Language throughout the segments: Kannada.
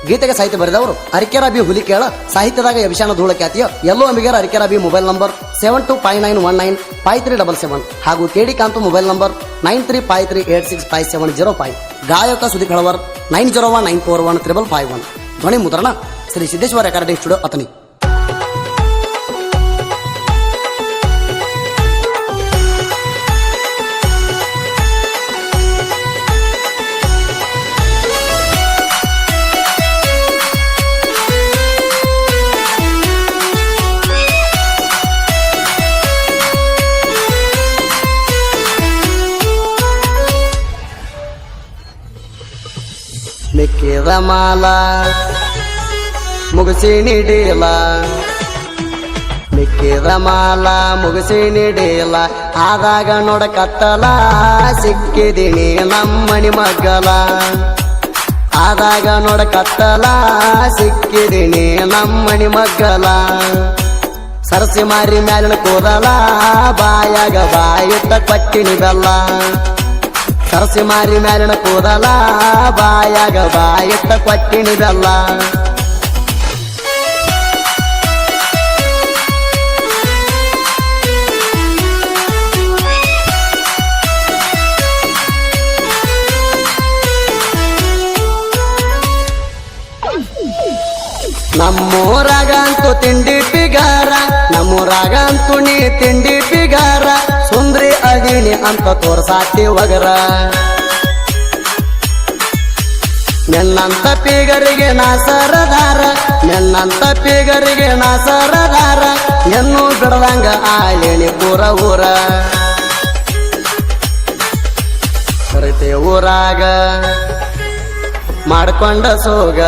ಗೀತೆಗೆ ಸಾಹಿತ್ಯ ಬರೆದವರು ಅರಿಕೆರ ಬಿ ಹುಲಿಕೇಳ, ಸಾಹಿತ್ಯದಾಗ ಯಭಿಷಾಣ ಧೂಳ ಖ್ಯಾತಿಯ ಎಲ್ಲೋ ಅಂಬಿಗರ ಅರಿಕೆರ ಬಿ ಮೊಬೈಲ್ ನಂಬರ್ 7259195377 ಹಾಗೂ ಕೆಡಿ ಕಾಂತು ಮೊಬೈಲ್ ನಂಬರ್ 9353865705. ಗಾಯಕ ಸುದೀಪ್ ಹಳವರ್ 9019415551. ಧ್ವನಿ ಮುದ್ರಣ ಶ್ರೀ ಸಿದ್ದೇಶ್ವರ ರೆಕಾರ್ಡಿಂಗ್ ಸ್ಟುಡಿಯೋ ಅತನಿ. ಮಿಕ್ಕಿದ ಮಾಲ ಮುಗಿಸಿ ನೀಡಿಲ್ಲ, ಮಿಕ್ಕಿದ ಮಾಲ ಮುಗಿಸಿ ನೀಡಿಲ್ಲ, ಆದಾಗ ನೋಡಕತ್ತಲ ಸಿಕ್ಕಿದೀನಿ ನಮ್ಮನಿ ಮಗ್ಗಲ, ಆದಾಗ ನೋಡಕತ್ತಲ ಸಿಕ್ಕಿದೀನಿ ನಮ್ಮನಿ ಮಗ್ಗಲ. ಸರಸಿ ಮಾರಿ ಮ್ಯಾಲಿನ ಕೂದಲ ಬಾಯಾಗ ಬಾಯಿಟ್ಟ ಕೊಟ್ಟಿನಿ ಬೆಲ್ಲ, ಸರಸಿ ಮಾರಿ ಮ್ಯಾಲಿನ ಕೂದಲ ಬಾಯಾಗ ಬಾಯಿಟ್ಟ ಕೊಟ್ಟಿನಿ ಬೆಲ್ಲ. ನಮ್ಮೂರಾಗಂತೂ ತಿಂಡಿ ಪಿಗಾರ, ನಮ್ಮೂರಾಗಂತೂ ನೀ ತಿಂಡಿ ಪಿಗಾರ, ಸುಂದ್ರಿ ಅದೀನಿ ಅಂತ ತೋರ್ಸಾತಿ ಒಗರ. ನೆನ್ನಂತ ಪಿಗರಿಗೆ ನಾ ಸರದಾರ, ನೆನ್ನಂತ ಪಿಗರಿಗೆ ನಾ ಸರದಾರ, ಎನ್ನು ಬಿಡದಂಗ ಆಲೇನಿ ಪೂರ ಊರ. ಕರಿತೆ ಊರಾಗ ಮಾಡ್ಕೊಂಡ ಸೋಗ,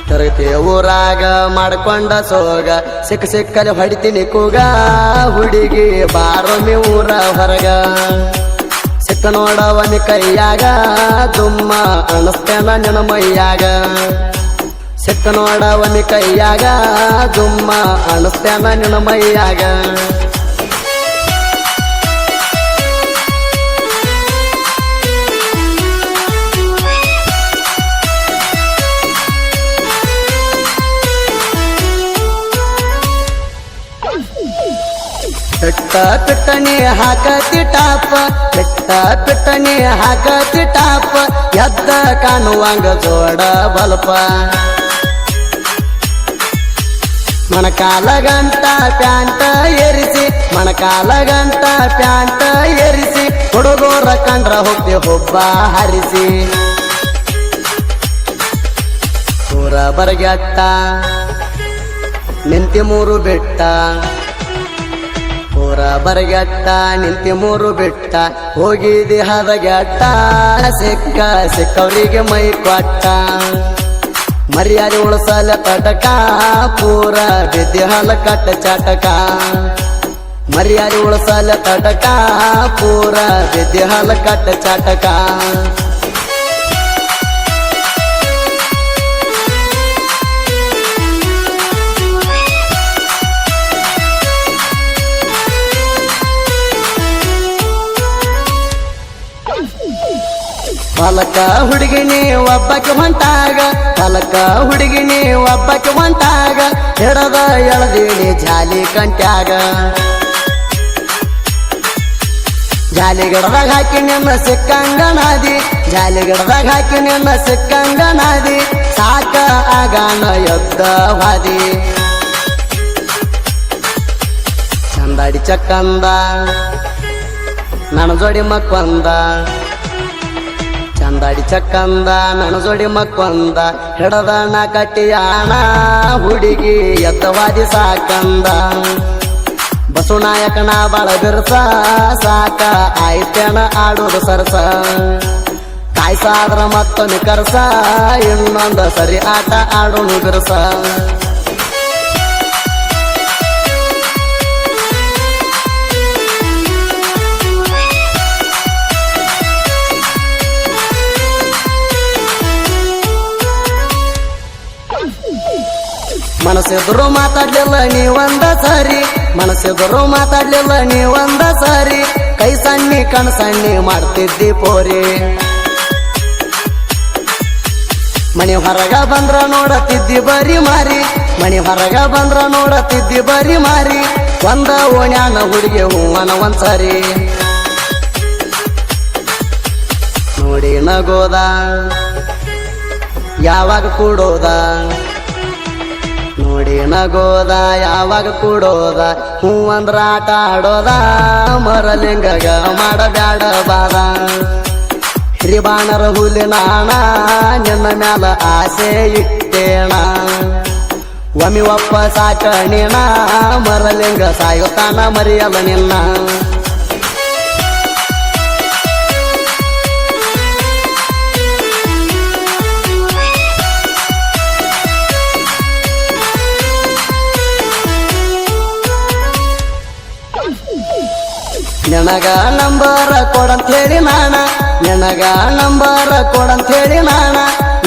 ತರಗತಿ ಊರಾಗ ಮಾಡ್ಕೊಂಡ ಸೋಗ, ಸಿಕ್ಕ ಸಿಕ್ಕಲ್ಲಿ ಹೊಡಿತೀನಿ ಕೂಗ, ಹುಡುಗಿ ಬಾರೊಮ್ಮೆ ಊರ ಹೊರಗ. ಸಿಕ್ಕ ನೋಡವನಿ ಕೈಯಾಗ ದುಮ್ಮ ಅಣಸ್ತೇನ ನಿನ ಮೈಯಾಗ, ಸಿಕ್ಕ ನೋಡವನಿ ಕೈಯಾಗ ದುಮ್ಮ ಅಣಸ್ತೇನ ನಿನ ಮೈಯಾಗ. ಬೆಟ್ಟ ಪಿಟ್ಟಣಿ ಹಾಕತಿ ಟಾಪ, ಬೆಟ್ಟ ಪಿಟ್ಟಣಿ ಹಾಕತಿ ಟಾಪ, ಎದ್ದ ಕಾಣುವಂಗ ಜೋಡ ಬಲ್ಪ. ಮಣಕಾಲ ಗಂಟ ಪ್ಯಾಂಟ ಏರಿಸಿ, ಮಣಕಾಲ ಗಂಟ ಪ್ಯಾಂಟ ಏರಿಸಿ, ಹುಡುಗೋರ ಕಂಡ್ರ ಹೋಗ್ತಿ ಹುಬ್ಬ ಹರಿಸಿ. ಊರ ಬರಗೆಟ್ಟ ನಿಂತಿ ಮೂರು ಬೆಟ್ಟ, ಊರ ಬರಗೆಟ್ಟ ನಿಂತಿ ಮೂರು ಬಿಟ್ಟ, ಹೋಗಿದಿ ಹದಗೆಟ್ಟ ಸಿಕ್ಕ ಸಿಕ್ಕವರಿಗೆ ಮೈ ಕೊಟ್ಟ. ಮರ್ಯಾದೆ ಉಳಸಲ ತಟಕ ಪೂರ ಬಿದ್ದಿ ಹಲ ಕಟ್ಟ ಚಟಕ, ಮರ್ಯಾದೆ ಉಳಸಲ ತಟಕ ಪೂರ ಬಿದ್ದಿ ಹಲ ಕಟ್ಟ ಚಟಕ. ಹೊಲಕ ಹುಡುಗಿನಿ ಒಬ್ಬಕ್ಕೆ ಹೊಂಟಾಗ, ಹೊಲಕ ಹುಡುಗಿನಿ ಒಬ್ಬಕ್ಕೆ ಹೊಂಟಾಗ, ಹಿಡದ ಎಳದೀನಿ ಜಾಲಿ ಕಂಟ್ಯಾಗ. ಜಾಲಿಗಡದಾಗ ಹಾಕಿ ನಿನ್ನ ಸಿಕ್ಕಂಗನಾದಿ, ಜಾಲಿಗಡದಾಗ ಹಾಕಿ ನಿನ್ನ ಸಿಕ್ಕಂಗನಾದಿ, ಸಾಕ ಆಗಾನ ಎದ್ದ ವಾದಿ. ಚಂದಾಡಿ ಚಕ್ಕಂದ ನನ್ನ ಜೋಡಿ ಮಕ್ಕೊಂದ, ಚಂದಾಡಿ ಚಕ್ಕಂದ ನನ್ನ ಜೋಡಿ ಮಕ್ಕೊಂದ, ಹಿಡದಣ ಕಟ್ಟಿಯಾಣ ಹುಡುಗಿ ಎದ್ದವಾದಿ ಸಾಕಂದ. ಬಸವನಾಯಕನ ಬಾಳ ಬಿರ್ಸ ಸಾಕ ಆಯ್ತೇಣ ಆಡೋದು ಸರಸ, ಕಾಯ್ಸಾದ್ರ ಮತ್ತೊಂದು ಕರ್ಸ ಇನ್ನೊಂದು ಸರಿ ಆಟ ಆಡೋನು ಬಿರ್ಸ. ಮನಸ್ಸೆದುರು ಮಾತಾಡ್ಲಿಲ್ಲ ನೀವಂದ ಸರಿ, ಮನಸ್ಸೆದುರು ಮಾತಾಡ್ಲಿಲ್ಲ ನೀವಂದ ಸರಿ, ಕೈ ಸಣ್ಣಿ ಕಣ್ ಸಣ್ಣಿ ಮಾಡ್ತಿದ್ದಿ ಪೋರಿ. ಮನಿ ಹೊರಗ ಬಂದ್ರ ನೋಡತಿದ್ದಿ ಬರಿ ಮಾರಿ ಮನಿ ಹೊರಗ ಬಂದ್ರ ನೋಡತಿದ್ದಿ ಬರಿ ಮಾರಿ ಒಂದ ಓಣ್ಯಾನ ಹುಡುಗಿ ಹೂವನ ಒಂದ್ಸರಿ ನೋಡಿ ನಗೋದ ಯಾವಾಗ ಕೂಡೋದ ನೋಡಿ ನಗೋದ ಯಾವಾಗ ಕೂಡೋದ ಹೂ ಅಂದ್ರ ಆಟ ಆಡೋದ ಮರಲಿಂಗಗ ಮಾಡಬ್ಯಾಡ ಬಾದ ಹಿರಿಬಾಣರ ಹುಲಿನಾಣ ನಿನ್ನ ಮ್ಯಾಲ ಆಸೆ ಇಟ್ಟೇಣ ಒಮ್ಮಿ ಒಪ್ಪ ಸಾಕಣಿಣ ಮರಲಿಂಗ ಸಾಯುತ್ತಾನ ಮರಿಯಲ್ಲ ನಿನ್ನ ನಿನಗ ನಂಬರ ಕೊಡಂತೇಳಿ ನಾಣ ನಿನಗ ನಂಬರ ಕೊಡಂತೇಳಿ ನಾಣ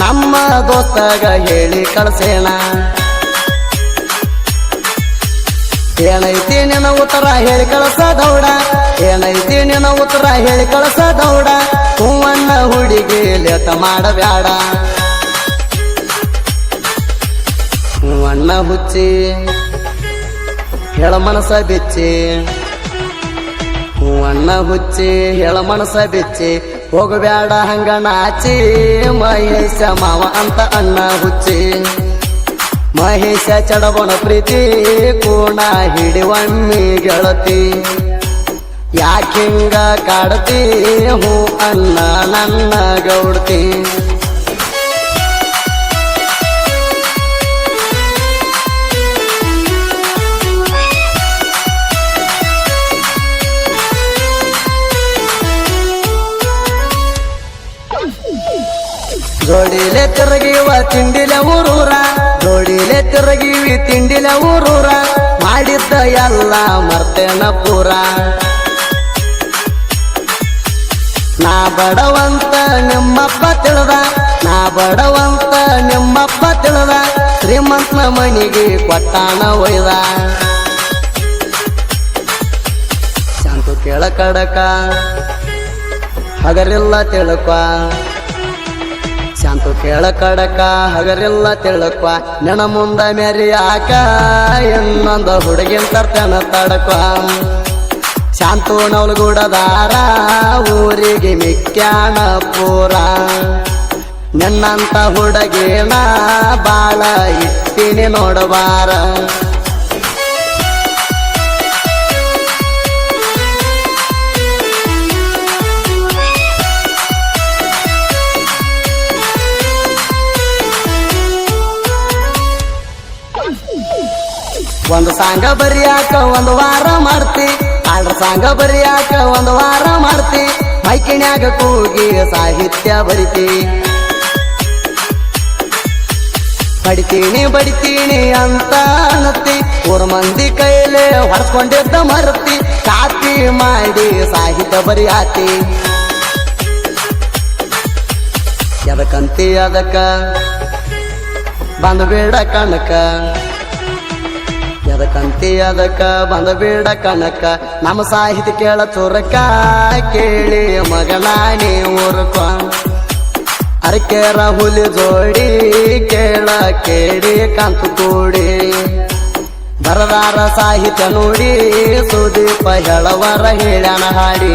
ನಮ್ಮ ದೋಸ್ತಗ ಹೇಳಿ ಕಳ್ಸೇಣ ಏನೈತಿ ನಿನ್ನ ಉತ್ತರ ಹೇಳಿ ಕಳ್ಸದೌಡ ಏನೈತಿ ನಿನ್ನ ಉತ್ತರ ಹೇಳಿ ಕಳ್ಸದೌಡ ಹೂವನ್ನ ಹುಡುಗಿ ಲೇಟ ಮಾಡಬ್ಯಾಡ ಹೂವನ್ನ ಹುಚ್ಚಿ ಹೇಳ ಮನಸ ಬಿಚ್ಚಿ ಹೂವನ್ನ ಹುಚ್ಚಿ ಹೇಳ ಮನಸ ಬಿಚ್ಚಿ ಹೋಗಬ್ಯಾಡ ಹಂಗ ನಾಚಿ ಮಹೇಶ ಮಾವ ಅಂತ ಅಣ್ಣ ಹುಚ್ಚಿ ಮಹೇಶ ಚಡಬಣ ಪ್ರೀತಿ ಕೂಣ ಹಿಡಿವಮ್ಮಿ ಗೆಳತಿ ಯಾಕಿಂಗ ಕಾಡ್ತಿ ಹೂ ಅನ್ನ ನನ್ನ ಗೌಡ್ತಿ ಜೋಡಿಲೆ ತಿರುಗಿವ ತಿಂಡಿಲೆ ಊರೂರ ಜೋಡಿಲೆ ತಿರುಗಿವಿ ತಿಂಡಿಲೆ ಊರೂರ ಮಾಡಿದ್ದ ಎಲ್ಲ ಮರ್ತೇನ ಪೂರ ನಾ ಬಡವಂತ ನಿಮ್ಮಪ್ಪ ತಿಳಿದ ನಾ ಬಡವಂತ ನಿಮ್ಮಪ್ಪ ತಿಳಿದ ಶ್ರೀಮಂತನ ಮನಿಗೆ ಕೊಟ್ಟಾನ ಒಯ್ದ ಶಾಂತು ಕೇಳ ಕಡಕ ಹಗರಿಲ್ಲ ತಿಳ್ಕ ಶಾಂತು ಕೇಳ ಕಡಕ ಹಗರಿಲ್ಲ ತಿಳ್ಕ ನೆನ ಮುಂದ ಮೆರಿಯಾಕ ಇನ್ನೊಂದು ಹುಡುಗಿನ ತರ್ತೇನ ತಡಕ ಶಾಂತು ನವಲಗುಡದಾರ ಊರಿಗೆ ಮಿಕ್ಕ್ಯಾನ ಪೂರ ನಿನ್ನಂತ ಹುಡುಗಿನ ಬಾಳ ಇಟ್ಟಿನಿ ನೋಡಬಾರ ಒಂದು ಸಾಂಗ ಬರಿಯಾಕ ಒಂದು ವಾರ ಮಾಡ್ತಿ ಆಡ್ರ ಸಾಂಗ ಬರಿಯಾಕ ಒಂದು ವಾರ ಮಾಡ್ತಿ ಮೈಕಿನ್ಯಾಗ ಕೂಗಿ ಸಾಹಿತ್ಯ ಬರಿತಿ ಬಡಿತೀನಿ ಅಂತ ಅನ್ನತಿ ಊರ ಮಂದಿ ಕೈಲೇ ಹೊಡ್ಸ್ಕೊಂಡಿದ್ದ ಮರ್ತಿ ಕಾಪಿ ಮಾಡಿ ಸಾಹಿತ್ಯ ಬರಿಯಾತಿ ಎದಕ್ಕಂತಿ ಅದಕ್ಕ ಬಂದ್ಬೇಡ ಕಣಕ ಎದಕ್ಕಂತಿ ಅದಕ್ಕ ಬಂದ್ಬೇಡ ಕನಕ ನಮ್ಮ ಸಾಹಿತ್ಯ ಕೇಳ ಚುರಕ ಕೇಳಿ ಮಗನಾನಿ ಊರ್ಕ ಅರಕೇರ ಹುಲಿ ಜೋಡಿ ಕೇಳ ಕೇಳಿ ಕಂತು ಕೂಡಿ ಬರದಾರ ಸಾಹಿತ್ಯ ನೋಡಿ ಸುದೀಪ ಹೇಳವರ ಹೇಳ್ಯಾನ ಹಾಡಿ